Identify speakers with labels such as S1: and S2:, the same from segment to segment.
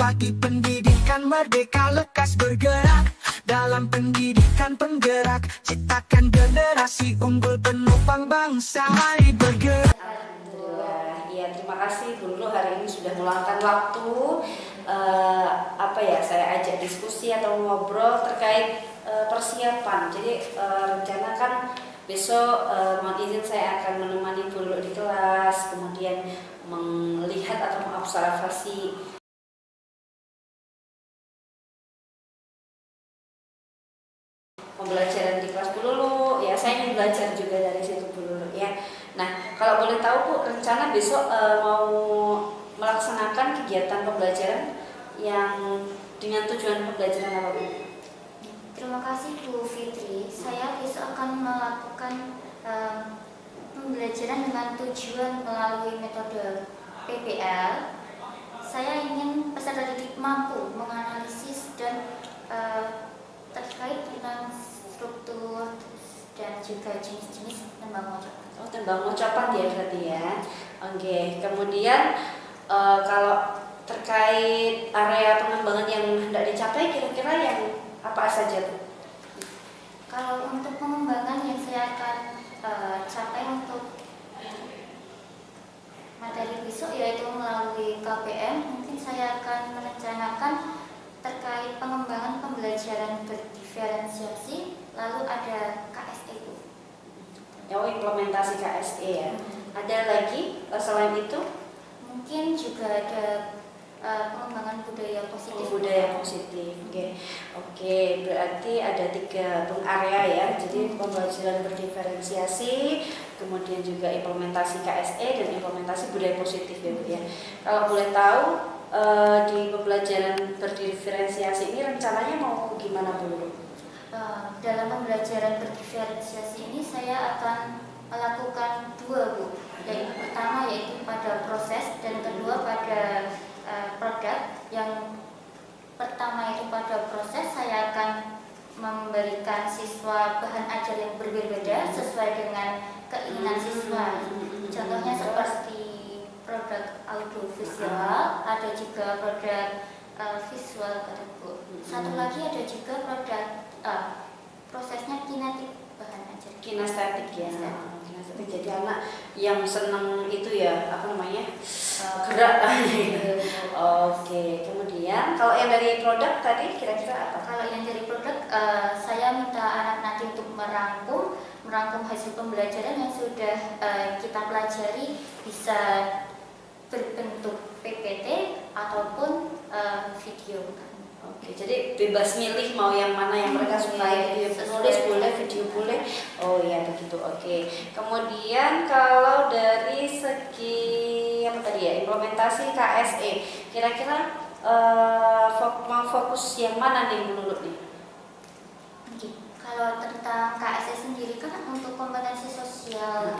S1: Bagi pendidikan merdeka lekas bergerak. Dalam pendidikan penggerak, ciptakan generasi unggul penopang bangsa. Mari bergerak.
S2: Alhamdulillah, ya terima kasih Bu Lulu hari ini sudah meluangkan waktu saya ajak diskusi atau ngobrol terkait persiapan. Jadi rencana kan besok mohon izin saya akan menemani Bu Lulu di kelas, kemudian melihat atau mengobservasi pembelajaran di kelas Bu Lulu. Ya, saya ingin belajar juga dari situ Bu Lulu ya. Nah, kalau boleh tahu Bu, rencana besok mau melaksanakan kegiatan pembelajaran yang dengan tujuan pembelajaran apa Bu?
S3: Terima kasih Bu Fitri. Saya besok akan melakukan pembelajaran dengan tujuan melalui metode PBL. Saya ingin peserta didik mampu menganalisis dan terkait tentang struktur dan juga jenis-jenis tembang ucapan.
S2: Oh, tembang ucapan ya berarti ya. Oke, kemudian kalau terkait area pengembangan yang hendak dicapai kira-kira yang apa saja Bu?
S3: Kalau untuk pengembangan yang saya akan capai untuk materi besok yaitu melalui KPM, mungkin saya akan merencanakan terkait pengembangan pembelajaran berdiferensiasi, lalu ada KSE Bu.
S2: Oh, implementasi KSE ya. Ada lagi selain itu?
S3: Mungkin juga ada pengembangan budaya positif.
S2: Budaya positif. Oke, berarti ada 3 area ya. Jadi pembelajaran berdiferensiasi, kemudian juga implementasi KSE dan implementasi budaya positif ya Bu ya. Kalau boleh tahu di pembelajaran berdiferensiasi ini rencananya mau gimana Bu?
S3: Dalam pembelajaran berdiferensiasi ini saya akan melakukan 2 Bu. Yang pertama yaitu pada proses dan kedua pada produk. Yang pertama itu pada proses, saya akan memberikan siswa bahan ajar yang berbeda sesuai dengan keinginan siswa. Contohnya seperti produk audiovisual, ada juga produk visual Bu. Satu lagi ada juga produk prosesnya kinetik bahan ajar.
S2: Kinestetik ya. Kinestetik. Jadi anak yang senang itu ya gerak. Oke, kemudian kalau yang dari produk tadi kira-kira apa?
S3: Kalau yang dari produk, saya minta anak nanti untuk merangkum hasil pembelajaran yang sudah kita pelajari, bisa berbentuk PPT ataupun video.
S2: Oke, jadi bebas milih mau yang mana yang mereka sukai, video penulis boleh, video boleh. Oh ya begitu. Oke. Kemudian kalau dari segi implementasi KSE, kira-kira mau fokus yang mana nih menurut nih?
S3: Kalau tentang KSE sendiri kan untuk kompetensi sosial,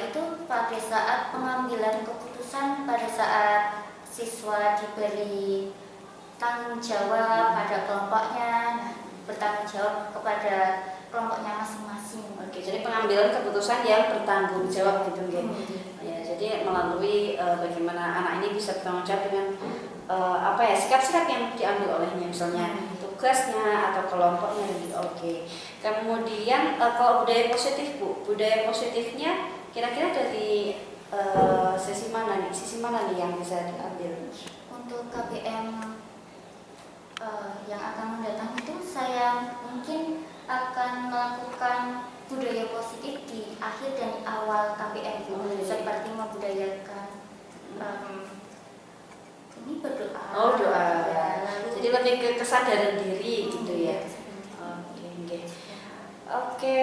S3: itu pada saat pengambilan keputusan, pada saat siswa diberi tanggung jawab pada kelompoknya, bertanggung jawab kepada kelompoknya masing-masing.
S2: Oke, jadi pengambilan keputusan yang bertanggung jawab gitu ya. Jadi melalui bagaimana anak ini bisa bertanggung jawab dengan sikap-sikap yang diambil olehnya, misalnya tugasnya atau kelompoknya gitu. Oke. Kemudian kalau budaya positif Bu, budaya positifnya kira-kira dari sisi mana nih yang bisa diambil?
S3: Untuk KBM yang akan mendatang itu saya mungkin akan melakukan budaya positif di akhir dan awal KBM seperti membudayakan ini berdoa.
S2: Oh, doa.
S3: Lalu,
S2: jadi lebih ke kesadaran diri gitu ya. Oke,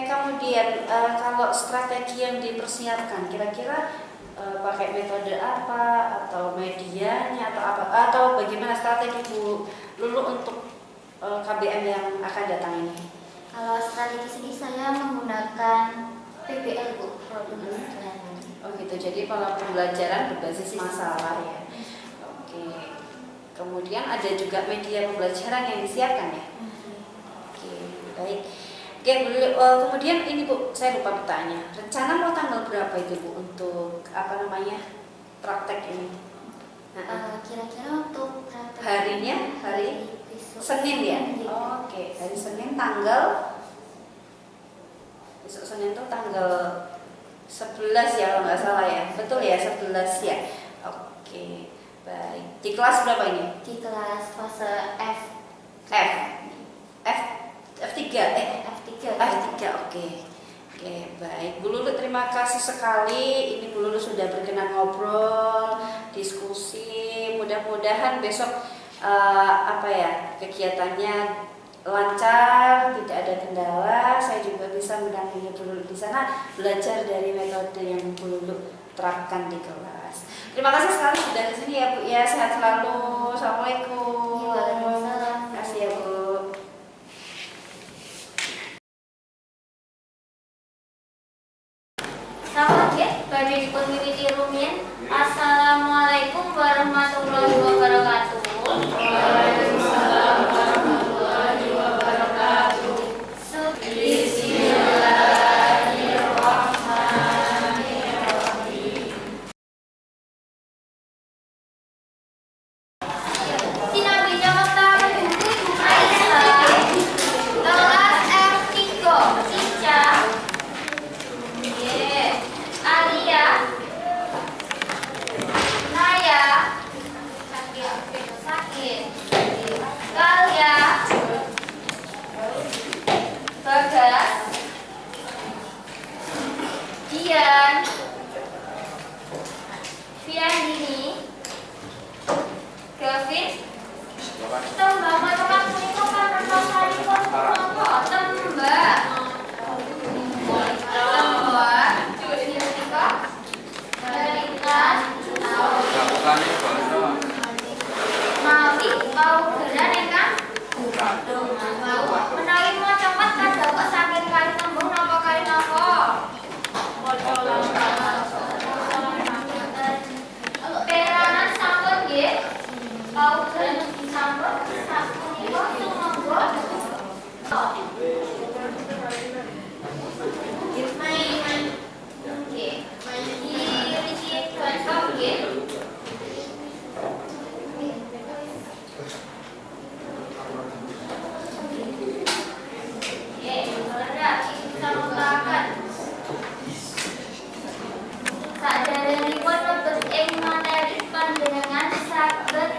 S2: kemudian kalau strategi yang dipersiapkan kira-kira pakai metode apa atau medianya atau apa atau bagaimana strategi Bu Lulu untuk KBM yang akan datang ini?
S3: Kalau strategi sini saya menggunakan PBL Bu.
S2: Oh gitu, jadi pola pembelajaran berbasis masalah ya. Oke, kemudian ada juga media pembelajaran yang disiapkan ya. Oke, baik. Oke, kemudian ini Bu, saya lupa bertanya. Rencana mau tanggal berapa itu Bu untuk praktek ini?
S3: kira-kira untuk praktek
S2: Harinya hari
S3: besok
S2: Senin ya?
S3: Iya.
S2: Oke, hari Senin tanggal besok Senin tuh tanggal 11 ya kalau nggak salah ya. Betul ya, 11 ya. Oke, baik. Di kelas berapa ini?
S3: di kelas fase F
S2: F. F F3
S3: F3
S2: F3, oke. Oke, baik. Bu Lulu terima kasih sekali. Ini Bu Lulu sudah berkenan ngobrol, diskusi. Mudah-mudahan besok kegiatannya lancar, tidak ada kendala. Saya juga bisa mendampingi Bu Lulu di sana, belajar dari metode yang Bu Lulu terapkan di kelas. Terima kasih sekali sudah ke sini ya Bu ya. Sehat selalu. Assalamualaikum.
S3: Waalaikumsalam.
S2: Terima kasih ya Bu.
S3: Selamat ya, badhe dipun miwiti rumiyin. Assalamualaikum warahmatullahi wabarakatuh. Waalaikumsalam warahmatullahi wabarakatuh. Bismillahirrahmanirrahim. Sinabi jawab tangan Ibu Aisyah. Kelas F3 Ica. Alia, Naya, sakit, Galia, Bagas, Dian, Fiandini, Gavin, tembak teman punika kan rasanipun napa tembak. Mawi mau geran ingkang menawi mau cepat kadang saking kali tembung napa kali napa peranan sampun nggih mau geran sampun sapunika sumangga main nggih iki kanca nggih. Saderengipun lebet ing materi panjenengan saged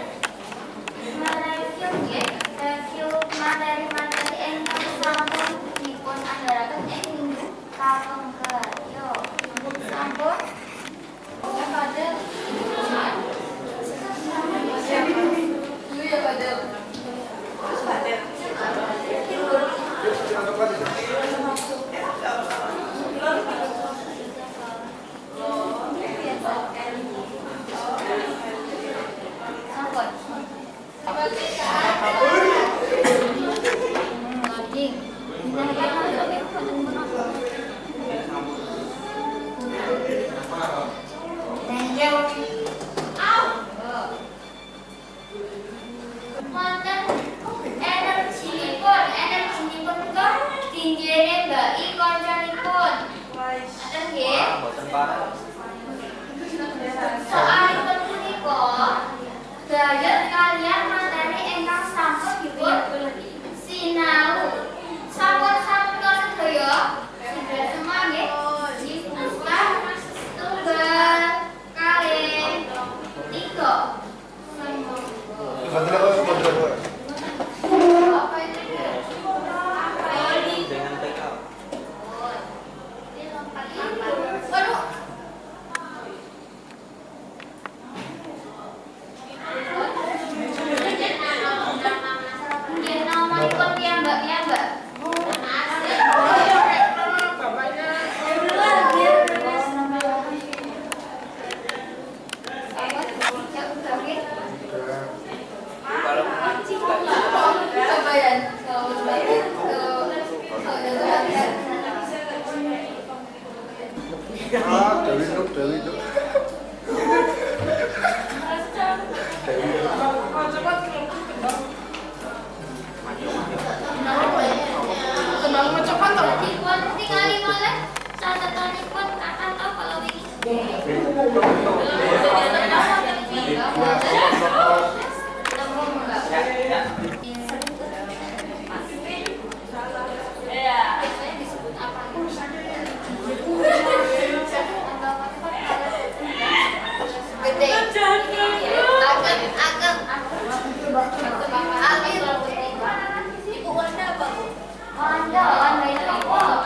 S3: mereview nggih, review materi-materi ingkang sampun dipun andharaken ing minggu kapengker. Yo, sampun. Pada ya pada energinipun kok tinjene mbaki kancanipun. Ngoten nggih. Soalipun punika daya kalian materi ingkang sampun dipun sinau. Sampun-sampun sedaya sudah semua nggih. Diputar tunggal kalih 3. Apa itu?
S4: Dengan TK.
S3: Waduh. Nggih namanipun piyambak-piyambak.
S4: Dewi Nuk.
S3: Dipun tingali malih catatanipun kapan to kalau wingi. Ibu Wanda apa, Bu? Wanda itu apa?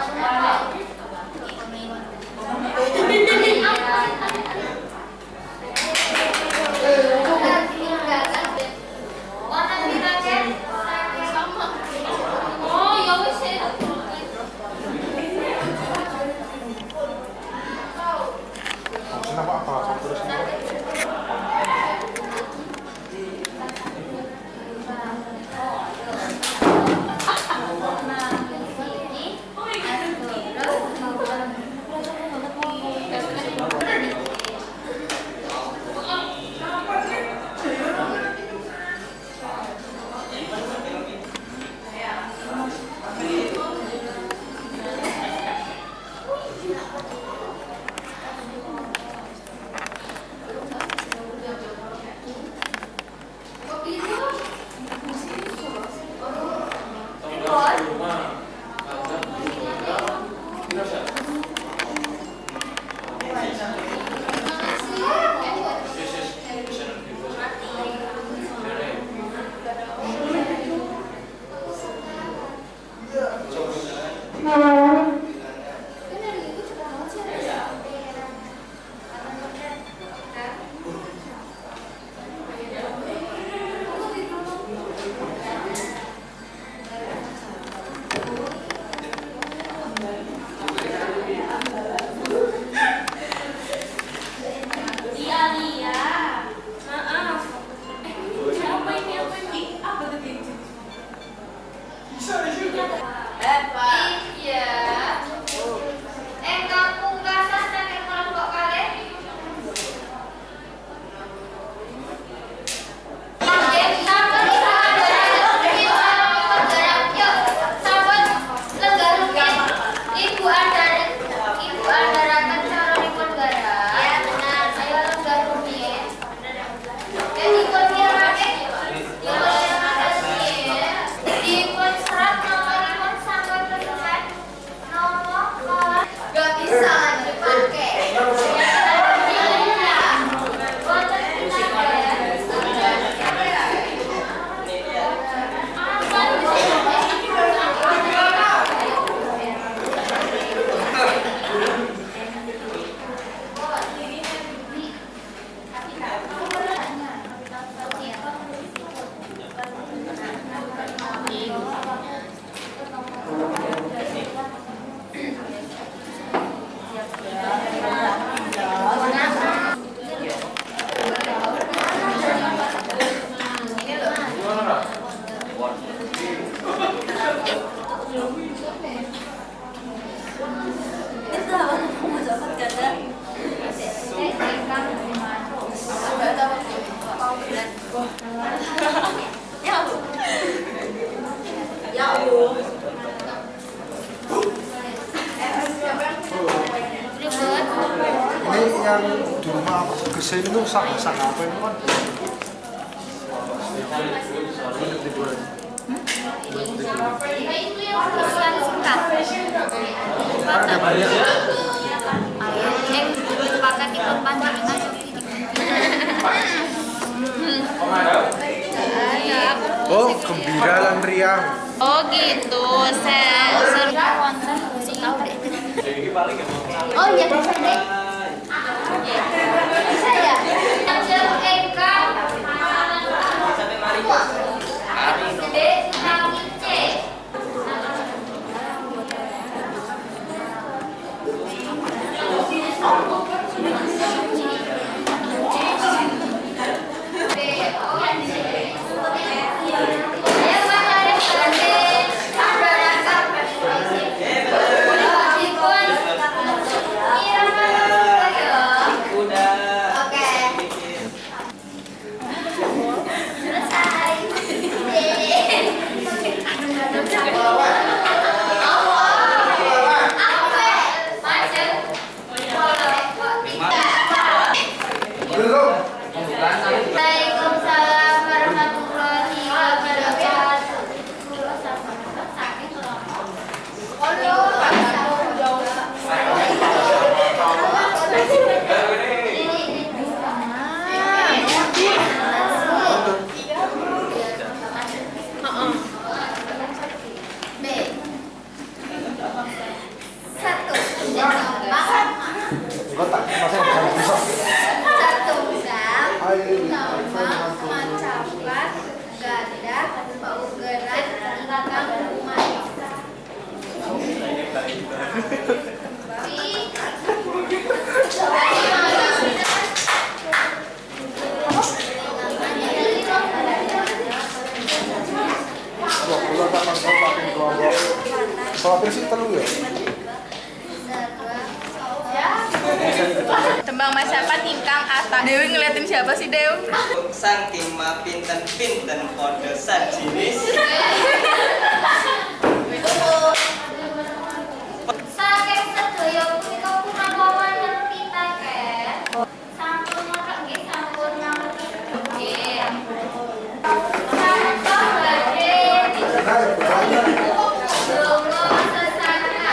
S3: Warna birunya sama. Oh, ya wis ya.
S4: Kenapa apa? Terus yang di rumah Gesen itu sak apa itu kan?
S3: Itu yang pesan singkat.
S4: Ada banyak.
S3: Yang pakai di depan dengan
S4: Oh, gembira lan riang.
S3: oh gitu, saya oh ya bisa deh. Bisa ya. Yang Eka. Gede, kami C.
S5: nama, macapat, ganda, paugeran, belakang rumah.
S4: Kalau versi telu ya?
S5: Tembang macapat ingkang ata. Dewi ngeliatin siapa sih, Dew?
S6: Saking mapinten-pinten kode sajinis.
S3: Saking sedaya punika punawan ngerti taken. Sampun marak nggih sampun ngerti. Nggih. Sampun badhe. Donga sesana.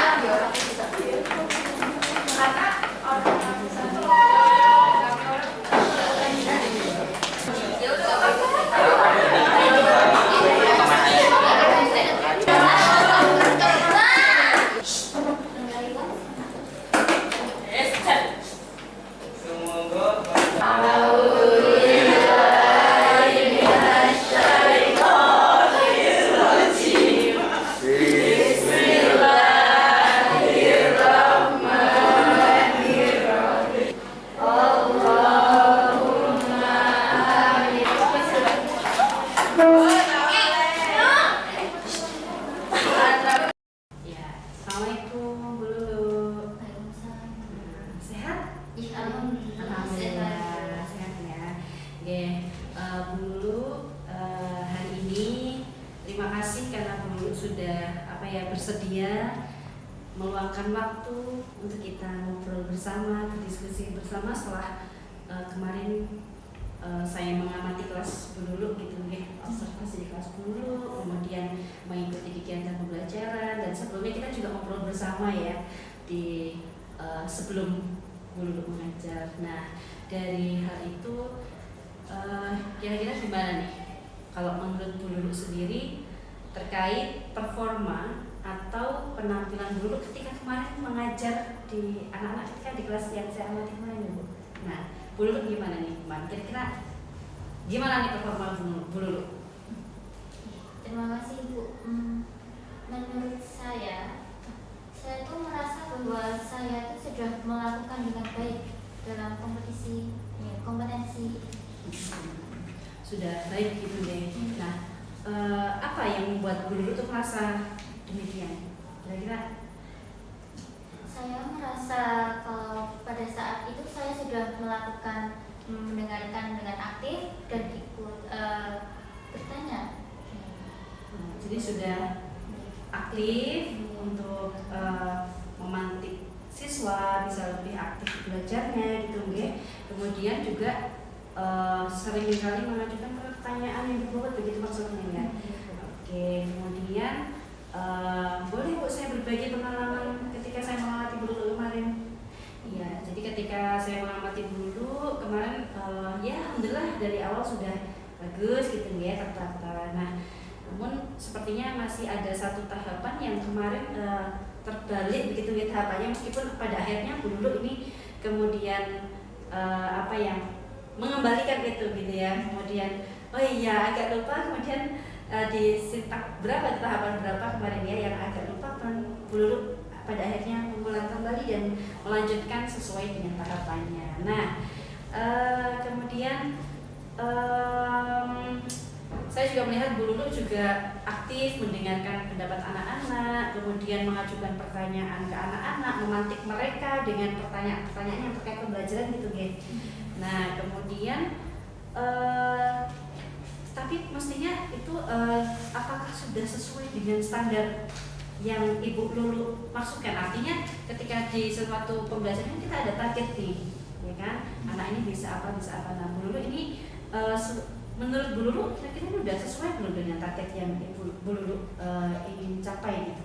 S2: Ya, assalamualaikum Bu Lulu. Sehat? Alhamdulillah sehat ya. Oke, Bu Lulu, hari ini terima kasih karena Bu Lulu sudah bersedia meluangkan waktu untuk kita ngobrol bersama, berdiskusi bersama setelah kemarin saya mengamati kelas Bu Lulu gitu ya, observasi di kelas Bu Lulu, kemudian mengikuti kegiatan pembelajaran, dan sebelumnya kita juga ngobrol bersama ya di sebelum Bu Lulu mengajar. Nah, dari hal itu kira-kira gimana nih kalau menurut Bu Lulu sendiri terkait performa atau penampilan Bu Lulu ketika kemarin mengajar di anak-anak ketika di kelas yang saya amati kemarin Bu. Nah, Bu Lulu gimana nih kemarin? Kira-kira gimana nih performa Bu Lulu?
S3: Terima kasih Bu. Menurut saya tuh merasa bahwa saya tuh sudah melakukan dengan baik dalam kompetensi.
S2: Sudah baik gitu deh. Nah, apa yang membuat Bu Lulu tuh merasa demikian? Kira-kira?
S3: Saya merasa kalau pada saat itu saya sudah melakukan mendengarkan dengan aktif dan ikut bertanya.
S2: Jadi sudah aktif untuk memantik siswa bisa lebih aktif belajarnya gitu nggih. Kemudian juga sering kali mengajukan pertanyaan yang berbobot, begitu maksudnya ya. Oke, kemudian boleh Bu saya berbagi pengalaman ketika saya mengamati Bu Lulu kemarin. Iya, jadi ketika saya mengamati Bu Lulu kemarin ya alhamdulillah dari awal sudah bagus gitu ya, tertata. Nah, namun sepertinya masih ada satu tahapan yang kemarin terbalik begitu ya tahapannya, meskipun pada akhirnya Bu Lulu ini kemudian mengembalikan itu gitu ya. Kemudian oh iya agak lupa, kemudian di sintak tahapan berapa kemarin ya yang agak lupa, Bu Lulu pada akhirnya mengulang kembali dan melanjutkan sesuai dengan tahapannya. Nah, kemudian saya juga melihat Bu Lulu juga aktif mendengarkan pendapat anak-anak, kemudian mengajukan pertanyaan ke anak-anak, memantik mereka dengan pertanyaan-pertanyaan yang terkait pembelajaran gitu guys. Nah, kemudian tapi mestinya itu apakah sudah sesuai dengan standar yang Ibu Lulu maksudkan? Artinya ketika di suatu pembelajaran kita ada target nih, ya kan? Anak ini bisa apa. Nah, Bu Lulu ini menurut Bu Lulu kira-kira udah sesuai belum dengan target yang Bu Lulu ingin capai gitu?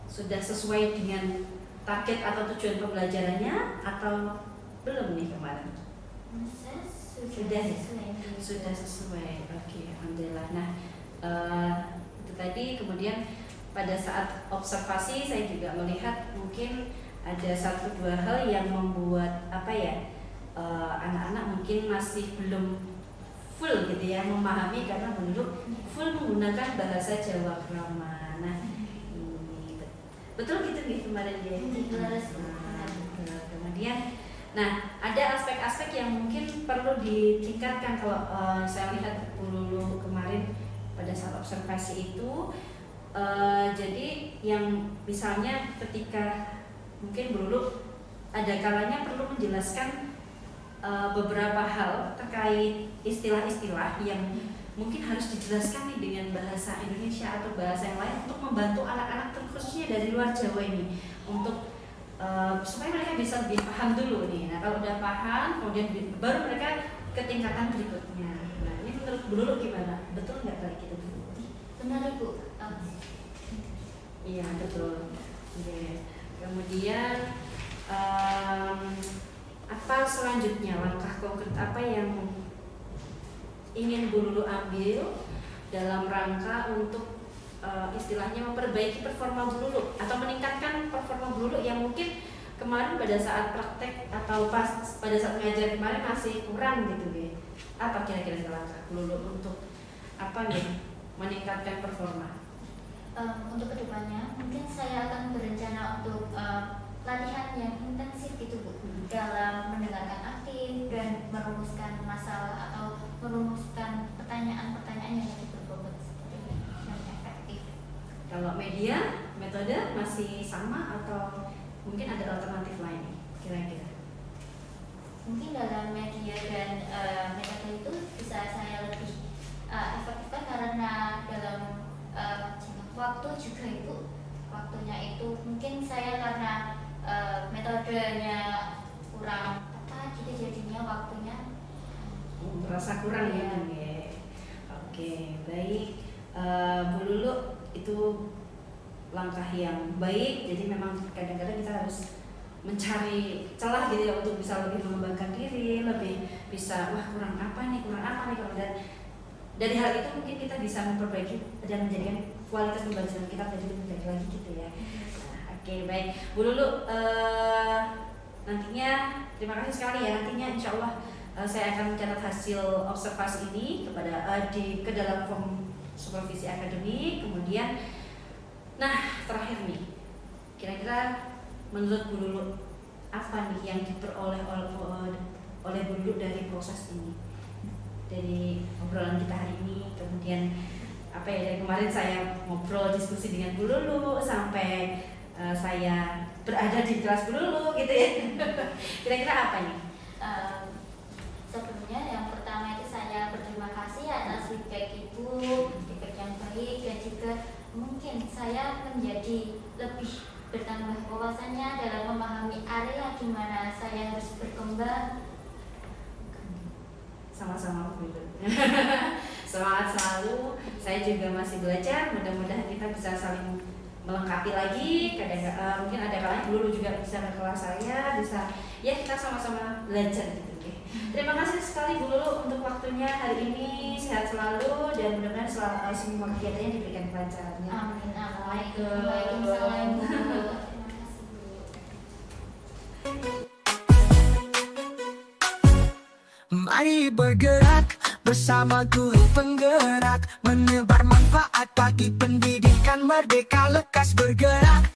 S2: Sudah sesuai dengan target atau tujuan pembelajarannya atau belum nih kemarin? Sudah sesuai. Oke, alhamdulillah. Nah, itu tadi. Kemudian pada saat observasi saya juga melihat mungkin ada 1-2 hal yang membuat anak-anak mungkin masih belum full gitu ya memahami karena belum full menggunakan bahasa Jawa Krama. Nah, ini betul gitu nih kemarin ya. Kemudian, nah ada aspek-aspek yang mungkin perlu ditingkatkan kalau saya lihat dulu kemarin pada saat observasi itu. Jadi yang misalnya ketika mungkin dulu ada kalanya perlu menjelaskan beberapa hal terkait istilah-istilah yang mungkin harus dijelaskan nih dengan bahasa Indonesia atau bahasa yang lain untuk membantu anak-anak khususnya dari luar Jawa ini untuk supaya mereka bisa lebih paham dulu nih. Nah kalau udah paham, kemudian baru mereka ke tingkatan berikutnya. Nah ini menurut Bu Lulu gimana? Betul nggak kayak gitu?
S3: Benar Ibu.
S2: Iya betul. Oke. Kemudian apa selanjutnya langkah konkret apa yang ingin Bu Lulu ambil dalam rangka untuk istilahnya memperbaiki performa Bu Lulu atau meningkatkan performa Bu Lulu yang mungkin kemarin pada saat praktek atau pada saat mengajar kemarin masih kurang gitu ya. Apa kira-kira langkah Bu Lulu untuk apa nih meningkatkan performa?
S3: Untuk kedepannya mungkin saya akan berencana untuk latihan yang intensif gitu Bu, dalam mendengarkan aktif dan merumuskan masalah atau merumuskan pertanyaan-pertanyaan yang lebih berbobot seperti ini yang efektif.
S2: Kalau media, metode masih sama atau mungkin ada alternatif lain kira-kira?
S3: Mungkin dalam media dan metode itu bisa saya lebih efektifkan karena dalam waktu juga Ibu, waktunya itu mungkin saya karena metodenya kurang tepat gitu jadinya waktunya
S2: Merasa kurang ya? Oke, baik. Bu Lulu itu langkah yang baik, jadi memang kadang-kadang kita harus mencari celah gitu ya untuk bisa lebih mengembangkan diri, lebih bisa wah kurang apa nih kemudian dari hal itu mungkin kita bisa memperbaiki dan menjadikan kualitas pembelajaran kita menjadi lebih baik lagi gitu ya. Oke, baik. Bu Lulu, nantinya terima kasih sekali ya. Nantinya insya Allah saya akan mencatat hasil observasi ini ke dalam form supervisi akademik. Kemudian, nah terakhir nih, kira-kira menurut Bu Lulu apa nih yang diperoleh oleh Bu Lulu dari proses ini, dari obrolan kita hari ini, kemudian apa ya dari kemarin saya ngobrol diskusi dengan Bu Lulu sampai saya berada di kelas Bu Lulu gitu ya. Kira-kira apa nih?
S3: Sebelumnya yang pertama itu saya berterima kasih atas feedback Ibu, feedback yang baik dan juga mungkin saya menjadi lebih bertambah wawasannya dalam memahami area di mana saya harus berkembang.
S2: Sama-sama Bu Lulu. Semangat selalu. Saya juga masih belajar. Mudah-mudahan kita bisa saling melengkapi lagi. Kadang mungkin ada kalanya Bu Lulu juga bisa ke kelas saya, bisa ya kita sama-sama belajar gitu. Terima kasih sekali Bu Lulu untuk waktunya hari ini. Sehat selalu dan mudah-mudahan selalu semua kegiatannya diberikan kelancarannya.
S3: Amin.
S2: Waalaikumsalam.
S3: Terima kasih Bu.
S1: Mari bergerak bersama guru penggerak, menebar manfaat bagi pendidikan merdeka, lekas bergerak.